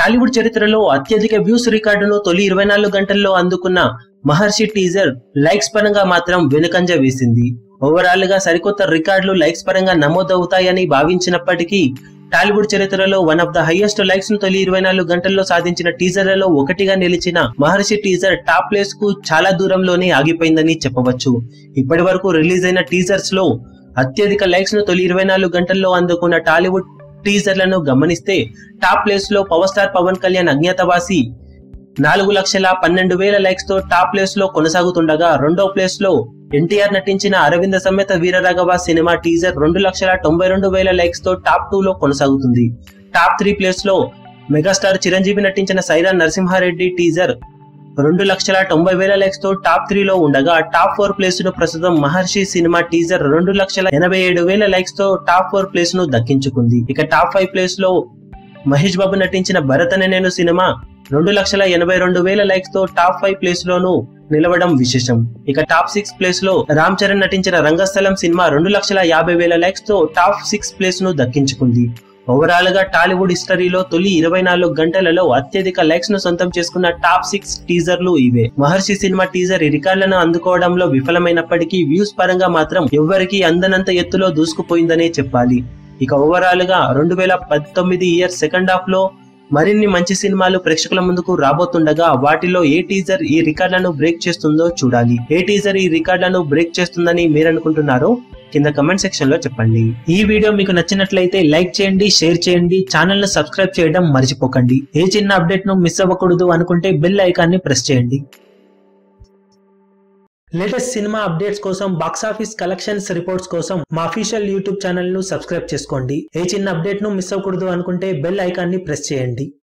టాలీవుడ్ చరిత్రలో అత్యధిక వ్యూస్ రికార్డును తొలి 24 గంటల్లో అందుకున్న మహర్షి టీజర్ లైక్స్ పరంగా మాత్రం వెనుకంజ వేసింది. ఓవరాల్ గా సరికొత్త రికార్డులు లైక్స్ పరంగా నమోదవుతాయని భావించినప్పటికీ టాలీవుడ్ చరిత్రలో one of the highest likes ను తొలి 24 గంటల్లో సాధించిన టీజర్లలో ఒకటిగా నిలిచిన మహర్షి టీజర్ టాప్ ప్లేస్ కు చాలా దూరంలోనే ఆగిపోయిందని చెప్పవచ్చు. ఇప్పటి వరకు రిలీజ్ అయిన టీజర్స్ లో అత్యధిక లైక్స్ ను తొలి 24 గంటల్లో అందుకున్న టాలీవుడ్ టీజర్లను గమనిస్తే టాప్ ప్లేస్ లో power star Pavan Kalyan Agnyaathavaasi 4,12,000 likes తో టాప్ ప్లేస్ లో కొనసాగుతుండగా, రెండో ప్లేస్ లో ఎన్టీఆర్ నటించిన Aravinda Sametha Veeraraghava cinema teaser 2,92,000 likes తో టాప్ 2 లో కొనసాగుతుంది. టాప్ 3 ప్లేస్ లో మెగాస్టార్ చిరంజీవి నటించిన సైరా నరసింహారెడ్డి టీజర్ 2,90,000 లైక్స్ తో టాప్ 3 లో ఉండగా, టాప్ 4 ప్లేస్ ను ప్రస్తుతం మహర్షి సినిమా టీజర్ 2,87,000 లైక్స్ తో టాప్ 4 ప్లేస్ ను దక్కించుకుంది. ఇక టాప్ 5 ప్లేస్ లో మహేష్ బాబు నటించిన భరత్ అనే నేను సినిమా 2,82,000 లైక్స్ తో టాప్ 5 ప్లేస్ లోను నిలవడం విశేషం. ఇక టాప్ 6 ప్లేస్ లో రామ్ చరణ్ నటించిన రంగస్థలం సినిమా 2,50,000 లైక్స్ తో టాప్ 6 ప్లేస్ ను దక్కించుకుంది. ఓవరాల్ గా టాలీవుడ్ హిస్టరీలో తొలి 24 గంటలలో అత్యధిక లైక్స్ ను సొంతం చేసుకున్న టాప్ 6 టీజర్లు ఇవే. మహర్షి సినిమా టీజర్ ఈ రికార్డులను అందుకోవడంలో విఫలమైనప్పటికీ వ్యూస్ పరంగా మాత్రం ఎవ్వరికీ అందనంత ఎత్తులో దూసుకుపోయిందనే చెప్పాలి. ఇక ఓవరాల్ గా 2019 ఇయర్ సెకండ్ హాఫ్ లో మరిన్ని మంచి సినిమాలు ప్రేక్షకుల ముందుకు రాబోతుండగా, వాటిలో ఏ టీజర్ ఈ రికార్డులను బ్రేక్ చేస్తుందో చూడాలి. ఏ టీజర్ ఈ రికార్డులను బ్రేక్ చేస్తుందని మీరు అనుకుంటున్నారో కింద కమెంట్ సెక్షన్ లో చెప్పండి. ఈ వీడియో మీకు నచ్చినట్లయితే లైక్ చేయండి, షేర్ చేయండి, ఛానల్ ను సబ్స్క్రైబ్ చేయడం మర్చిపోకండి. ఏ చిన్న అప్డేట్ ను మిస్ అవ్వకూడదు అనుకుంటే బెల్ ఐకాన్ ని ప్రెస్ చేయండి. లేటెస్ట్ సినిమా అప్డేట్స్ కోసం, బాక్సాఫీస్ కలెక్షన్స్ రిపోర్ట్స్ కోసం మా అఫీషియల్ యూట్యూబ్ ఛానల్ ను సబ్స్క్రైబ్ చేసుకోండి. ఏ చిన్న అప్డేట్ ను మిస్ అవ్వకూడదు అనుకుంటే బెల్ ఐకాన్ ని ప్రెస్ చేయండి.